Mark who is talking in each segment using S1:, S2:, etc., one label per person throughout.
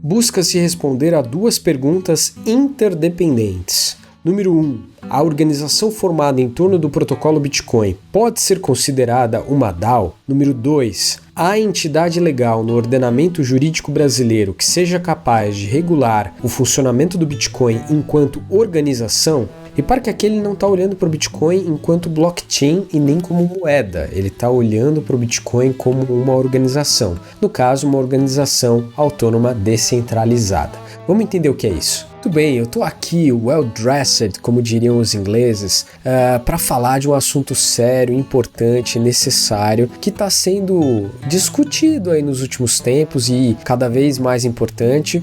S1: busca-se responder a duas perguntas interdependentes. Número 1. A organização formada em torno do protocolo Bitcoin pode ser considerada uma DAO? Número 2. Há entidade legal no ordenamento jurídico brasileiro que seja capaz de regular o funcionamento do Bitcoin enquanto organização? Repare que aqui ele não está olhando para o Bitcoin enquanto blockchain e nem como moeda, ele está olhando para o Bitcoin como uma organização, no caso uma organização autônoma descentralizada. Vamos entender o que é isso. Muito bem, eu estou aqui, well-dressed, como diriam os ingleses, para falar de um assunto sério, importante, necessário, que está sendo discutido aí nos últimos tempos e cada vez mais importante,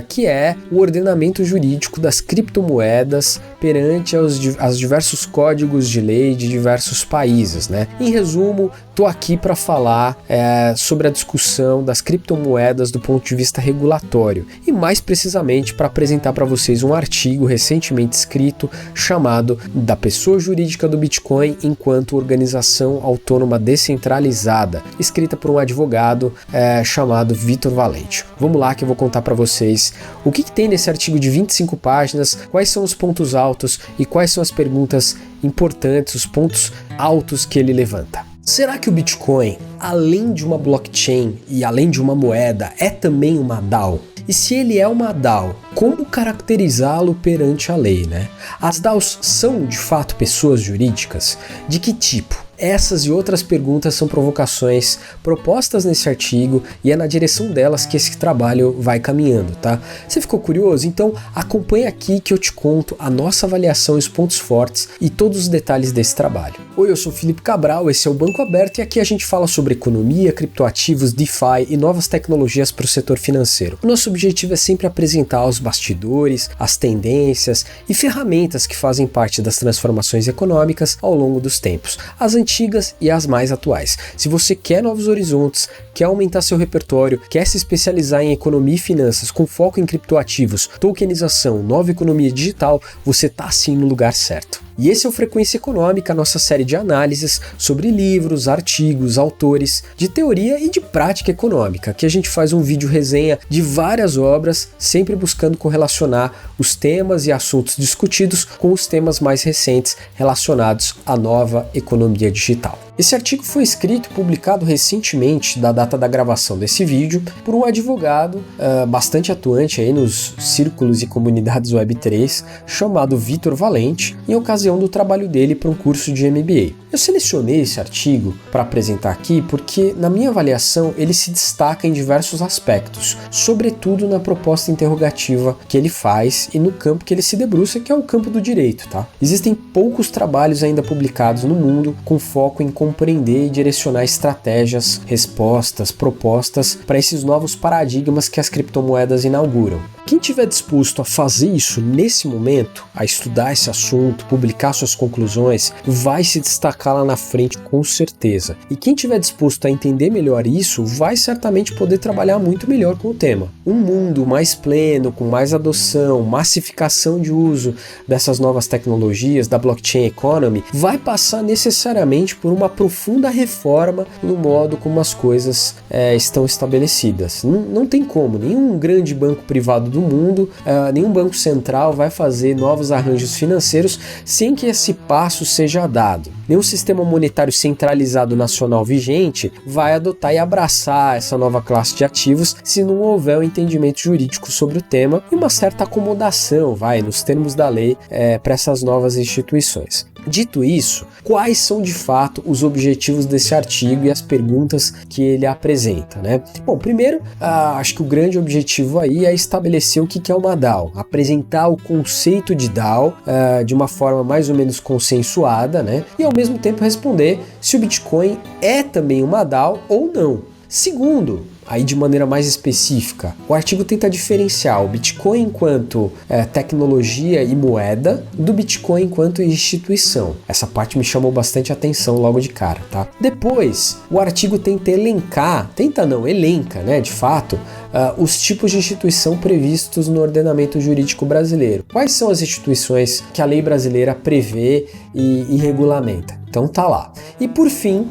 S1: que é o ordenamento jurídico das criptomoedas perante aos diversos códigos de lei de diversos países, né? Em resumo, estou aqui para falar sobre a discussão das criptomoedas do ponto de vista regulatório e mais precisamente para apresentar para vocês um artigo recentemente escrito chamado Da Pessoa Jurídica do Bitcoin enquanto Organização Autônoma Descentralizada, escrita por um advogado chamado Vitor Valente. Vamos lá que eu vou contar para vocês o que tem nesse artigo de 25 páginas, quais são os pontos altos e quais são as perguntas importantes, os pontos altos que ele levanta. Será que o Bitcoin, além de uma blockchain e além de uma moeda, é também uma DAO? E se ele é uma DAO, como caracterizá-lo perante a lei, né? As DAOs são, de fato, pessoas jurídicas? De que tipo? Essas e outras perguntas são provocações propostas nesse artigo e é na direção delas que esse trabalho vai caminhando, tá? Você ficou curioso? Então acompanha aqui que eu te conto a nossa avaliação e os pontos fortes e todos os detalhes desse trabalho. Oi, eu sou Felipe Cabral, esse é o Banco Aberto e aqui a gente fala sobre economia, criptoativos, DeFi e novas tecnologias para o setor financeiro. O nosso objetivo é sempre apresentar os bastidores, as tendências e ferramentas que fazem parte das transformações econômicas ao longo dos tempos. As antigas e as mais atuais. Se você quer novos horizontes, quer aumentar seu repertório, quer se especializar em economia e finanças com foco em criptoativos, tokenização, nova economia digital, você está sim no lugar certo. E esse é o Frequência Econômica, nossa série de análises sobre livros, artigos, autores, de teoria e de prática econômica, que a gente faz um vídeo resenha de várias obras, sempre buscando correlacionar os temas e assuntos discutidos com os temas mais recentes relacionados à nova economia digital. Esse artigo foi escrito e publicado recentemente, da data da gravação desse vídeo, por um advogado bastante atuante aí nos círculos e comunidades Web3, chamado Vitor Valente, em ocasião do trabalho dele para um curso de MBA. Eu selecionei esse artigo para apresentar aqui porque, na minha avaliação, ele se destaca em diversos aspectos, sobretudo na proposta interrogativa que ele faz e no campo que ele se debruça, que é o campo do direito, tá? Existem poucos trabalhos ainda publicados no mundo com foco em compreender e direcionar estratégias, respostas, propostas para esses novos paradigmas que as criptomoedas inauguram. Quem estiver disposto a fazer isso nesse momento, a estudar esse assunto, publicar suas conclusões, vai se destacar lá na frente com certeza. E quem estiver disposto a entender melhor isso, vai certamente poder trabalhar muito melhor com o tema. Um mundo mais pleno, com mais adoção, massificação de uso dessas novas tecnologias, da blockchain economy, vai passar necessariamente por uma profunda reforma no modo como as coisas estão estabelecidas. Não tem como, nenhum grande banco privado do mundo, nenhum banco central vai fazer novos arranjos financeiros sem que esse passo seja dado. Nenhum sistema monetário centralizado nacional vigente vai adotar e abraçar essa nova classe de ativos se não houver um entendimento jurídico sobre o tema e uma certa acomodação, nos termos da lei, para essas novas instituições. Dito isso, quais são de fato os objetivos desse artigo e as perguntas que ele apresenta, né? Bom, primeiro, acho que o grande objetivo aí é estabelecer o que é uma DAO, apresentar o conceito de DAO de uma forma mais ou menos consensuada, né? E ao mesmo tempo responder se o Bitcoin é também uma DAO ou não. Segundo, aí de maneira mais específica, o artigo tenta diferenciar o Bitcoin enquanto tecnologia e moeda do Bitcoin enquanto instituição. Essa parte me chamou bastante atenção logo de cara, tá? Depois, o artigo elenca, né, de fato, os tipos de instituição previstos no ordenamento jurídico brasileiro. Quais são as instituições que a lei brasileira prevê e regulamenta? Então tá lá. E por fim,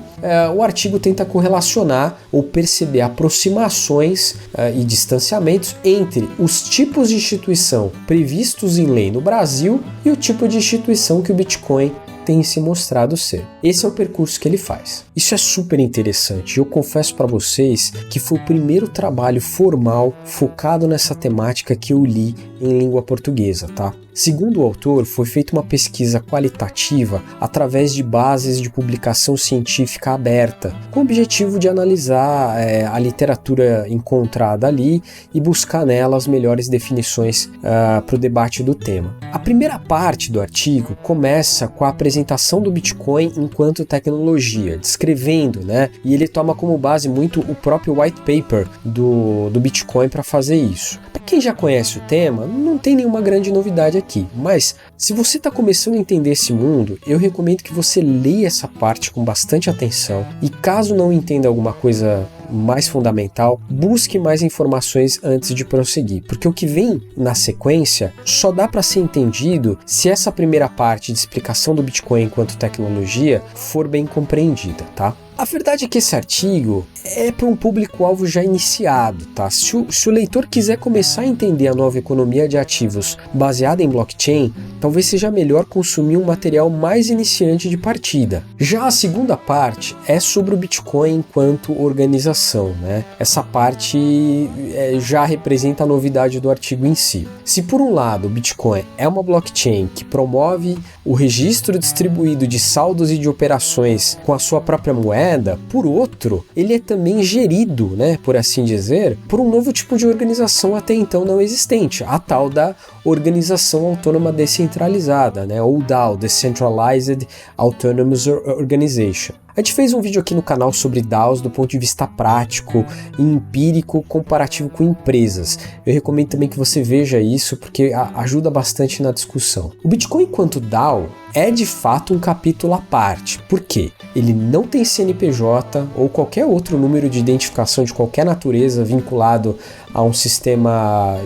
S1: o artigo tenta correlacionar ou perceber aproximações e distanciamentos entre os tipos de instituição previstos em lei no Brasil e o tipo de instituição que o Bitcoin tem se mostrado ser. Esse é o percurso que ele faz. Isso é super interessante. Eu confesso para vocês que foi o primeiro trabalho formal focado nessa temática que eu li em língua portuguesa, tá? Segundo o autor, foi feita uma pesquisa qualitativa através de bases de publicação científica aberta, com o objetivo de analisar a literatura encontrada ali e buscar nela as melhores definições para o debate do tema. A primeira parte do artigo começa com a apresentação do Bitcoin enquanto tecnologia, descrevendo, né? E ele toma como base muito o próprio white paper do Bitcoin para fazer isso. Para quem já conhece o tema, não tem nenhuma grande novidade aqui, mas se você está começando a entender esse mundo, eu recomendo que você leia essa parte com bastante atenção e caso não entenda alguma coisa mais fundamental, busque mais informações antes de prosseguir, porque o que vem na sequência só dá para ser entendido se essa primeira parte de explicação do Bitcoin enquanto tecnologia for bem compreendida, tá? A verdade é que esse artigo é para um público-alvo já iniciado, tá? Se o leitor quiser começar a entender a nova economia de ativos baseada em blockchain, talvez seja melhor consumir um material mais iniciante de partida. Já a segunda parte é sobre o Bitcoin enquanto organização, né? Essa parte já representa a novidade do artigo em si. Se por um lado o Bitcoin é uma blockchain que promove o registro distribuído de saldos e de operações com a sua própria moeda, por outro, ele é também gerido, né, por assim dizer, por um novo tipo de organização até então não existente, a tal da Organização Autônoma Descentralizada, né, ou DAO, Decentralized Autonomous Organization. A gente fez um vídeo aqui no canal sobre DAOs do ponto de vista prático e empírico comparativo com empresas. Eu recomendo também que você veja isso porque ajuda bastante na discussão. O Bitcoin enquanto DAO é de fato um capítulo à parte. Por quê? Ele não tem CNPJ ou qualquer outro número de identificação de qualquer natureza vinculado a um sistema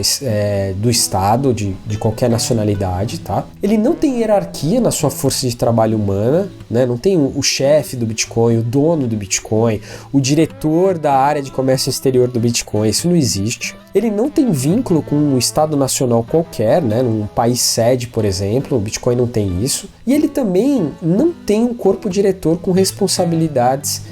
S1: do Estado, de qualquer nacionalidade, tá? Ele não tem hierarquia na sua força de trabalho humana, né? Não tem o chefe do Bitcoin, o dono do Bitcoin, o diretor da área de comércio exterior do Bitcoin, isso não existe. Ele não tem vínculo com um Estado nacional qualquer, né? Num país sede, por exemplo, o Bitcoin não tem isso. E ele também não tem um corpo diretor com responsabilidades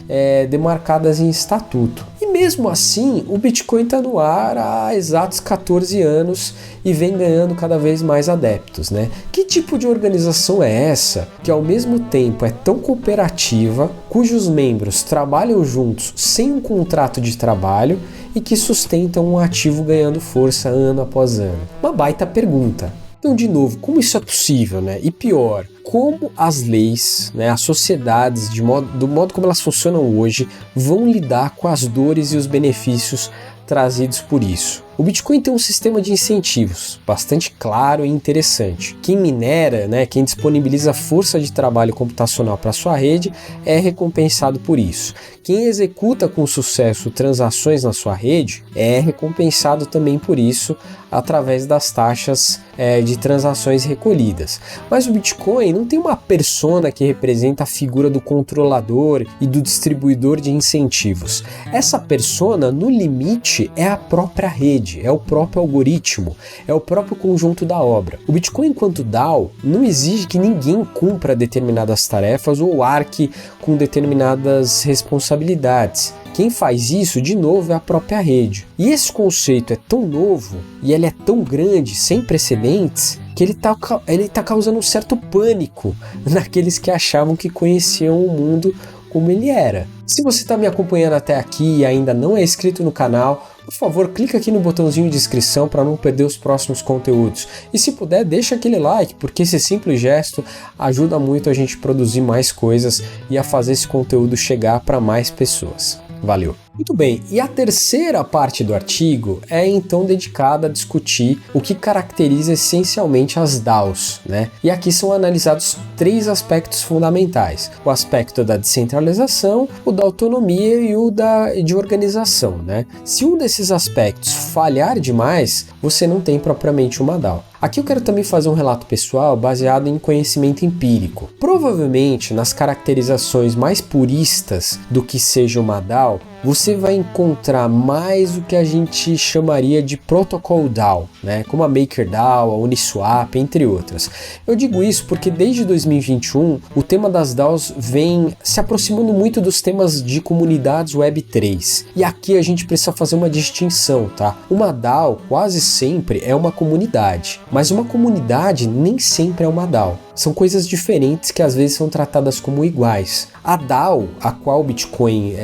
S1: demarcadas em estatuto. E mesmo assim, o Bitcoin está no ar há exatos 14 anos e vem ganhando cada vez mais adeptos, né? Que tipo de organização é essa que ao mesmo tempo é tão cooperativa, cujos membros trabalham juntos sem um contrato de trabalho e que sustentam um ativo ganhando força ano após ano? Uma baita pergunta. Então, de novo, como isso é possível, né? E pior, como as leis, né, as sociedades, do modo como elas funcionam hoje, vão lidar com as dores e os benefícios trazidos por isso? O Bitcoin tem um sistema de incentivos bastante claro e interessante. Quem minera, né, quem disponibiliza força de trabalho computacional para sua rede é recompensado por isso. Quem executa com sucesso transações na sua rede é recompensado também por isso através das taxas de transações recolhidas. Mas o Bitcoin não tem uma persona que representa a figura do controlador e do distribuidor de incentivos. Essa persona, no limite, é a própria rede. É o próprio algoritmo, é o próprio conjunto da obra. O Bitcoin enquanto DAO não exige que ninguém cumpra determinadas tarefas ou arque com determinadas responsabilidades. Quem faz isso, de novo, é a própria rede. E esse conceito é tão novo e ele é tão grande, sem precedentes, que ele tá causando um certo pânico naqueles que achavam que conheciam o mundo como ele era. Se você está me acompanhando até aqui e ainda não é inscrito no canal, por favor, clica aqui no botãozinho de inscrição para não perder os próximos conteúdos. E se puder, deixa aquele like, porque esse simples gesto ajuda muito a gente a produzir mais coisas e a fazer esse conteúdo chegar para mais pessoas. Valeu! Muito bem, e a terceira parte do artigo é então dedicada a discutir o que caracteriza essencialmente as DAOs, né? E aqui são analisados 3 aspectos fundamentais: o aspecto da descentralização, o da autonomia e o de organização, né? Se um desses aspectos falhar demais, você não tem propriamente uma DAO. Aqui eu quero também fazer um relato pessoal baseado em conhecimento empírico. Provavelmente, nas caracterizações mais puristas do que seja uma DAO, você vai encontrar mais o que a gente chamaria de Protocol DAO, né? Como a MakerDAO, a Uniswap, entre outras. Eu digo isso porque desde 2021 o tema das DAOs vem se aproximando muito dos temas de comunidades Web3. E aqui a gente precisa fazer uma distinção, tá? Uma DAO quase sempre é uma comunidade, mas uma comunidade nem sempre é uma DAO. São coisas diferentes que às vezes são tratadas como iguais. A DAO, a qual o Bitcoin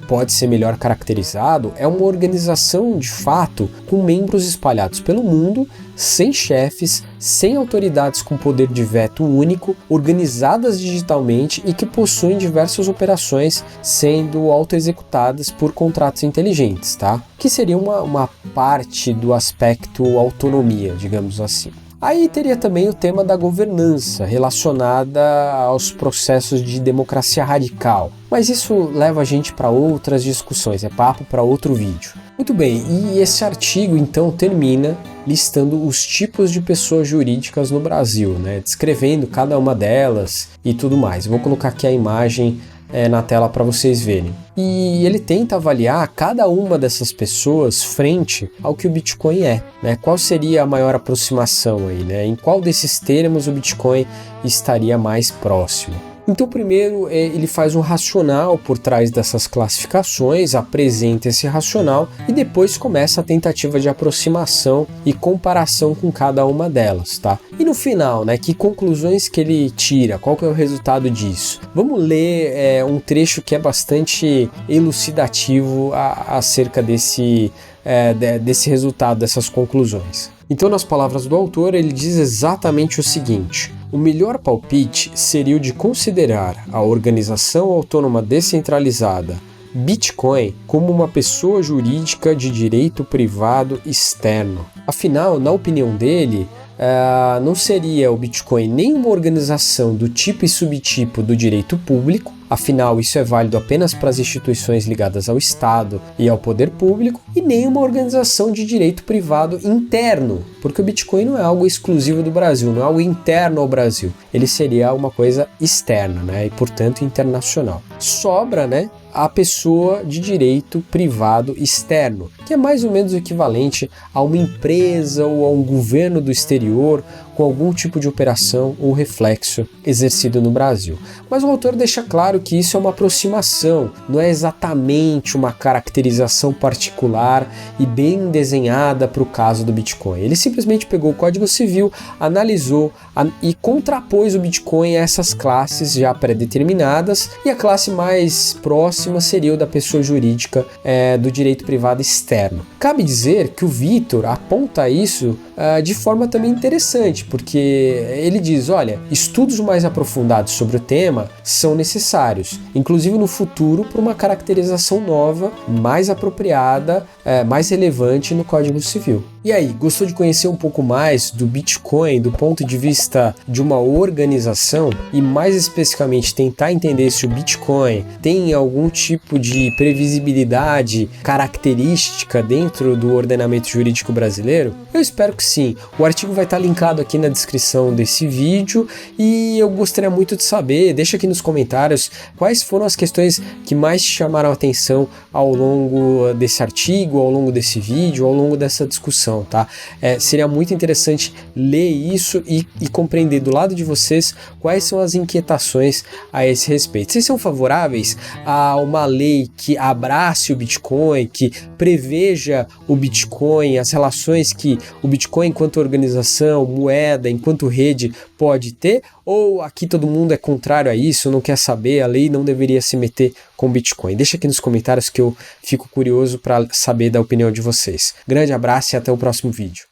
S1: pode ser melhor caracterizado, é uma organização de fato com membros espalhados pelo mundo, sem chefes, sem autoridades com poder de veto único, organizadas digitalmente e que possuem diversas operações sendo autoexecutadas por contratos inteligentes, tá? Que seria uma parte do aspecto autonomia, digamos assim. Aí teria também o tema da governança, relacionada aos processos de democracia radical. Mas isso leva a gente para outras discussões, é papo para outro vídeo. Muito bem, e esse artigo então termina listando os tipos de pessoas jurídicas no Brasil, né? Descrevendo cada uma delas e tudo mais. Vou colocar aqui a imagem na tela para vocês verem. E ele tenta avaliar cada uma dessas pessoas frente ao que o Bitcoin é, né? Qual seria a maior aproximação aí, né? Em qual desses termos o Bitcoin estaria mais próximo? Então, primeiro, ele faz um racional por trás dessas classificações, apresenta esse racional e depois começa a tentativa de aproximação e comparação com cada uma delas, tá? E no final, né, que conclusões que ele tira? Qual que é o resultado disso? Vamos ler um trecho que é bastante elucidativo acerca desse resultado, dessas conclusões. Então, nas palavras do autor, ele diz exatamente o seguinte: o melhor palpite seria o de considerar a organização autônoma descentralizada Bitcoin como uma pessoa jurídica de direito privado externo. Afinal, na opinião dele, não seria o Bitcoin nem uma organização do tipo e subtipo do direito público, afinal isso é válido apenas para as instituições ligadas ao Estado e ao poder público, e nem uma organização de direito privado interno, porque o Bitcoin não é algo exclusivo do Brasil, não é algo interno ao Brasil, ele seria uma coisa externa, né, e portanto internacional. Sobra, né, a pessoa de direito privado externo, que é mais ou menos o equivalente a uma empresa ou a um governo do exterior com algum tipo de operação ou reflexo exercido no Brasil. Mas o autor deixa claro que isso é uma aproximação, não é exatamente uma caracterização particular e bem desenhada para o caso do Bitcoin. Ele simplesmente pegou o Código Civil, analisou e contrapôs o Bitcoin a essas classes já pré-determinadas, e a classe mais próxima seria o da pessoa jurídica do direito privado externo. Cabe dizer que o Vitor aponta isso de forma também interessante, porque ele diz, olha, estudos mais aprofundados sobre o tema são necessários, inclusive no futuro, para uma caracterização nova, mais apropriada, mais relevante no Código Civil. E aí, gostou de conhecer um pouco mais do Bitcoin do ponto de vista de uma organização e mais especificamente tentar entender se o Bitcoin tem algum tipo de previsibilidade característica dentro do ordenamento jurídico brasileiro? Eu espero que sim. O artigo vai estar linkado aqui na descrição desse vídeo e eu gostaria muito de saber, deixa aqui nos comentários quais foram as questões que mais te chamaram a atenção ao longo desse artigo, ao longo desse vídeo, ao longo dessa discussão, tá? Seria muito interessante ler isso e compreender do lado de vocês quais são as inquietações a esse respeito. Vocês são favoráveis a uma lei que abrace o Bitcoin, que preveja o Bitcoin, as relações que o Bitcoin enquanto organização, moeda, enquanto rede pode ter? Ou aqui todo mundo é contrário a isso, não quer saber, a lei não deveria se meter com Bitcoin? Deixa aqui nos comentários que eu fico curioso para saber da opinião de vocês. Grande abraço e até o próximo vídeo.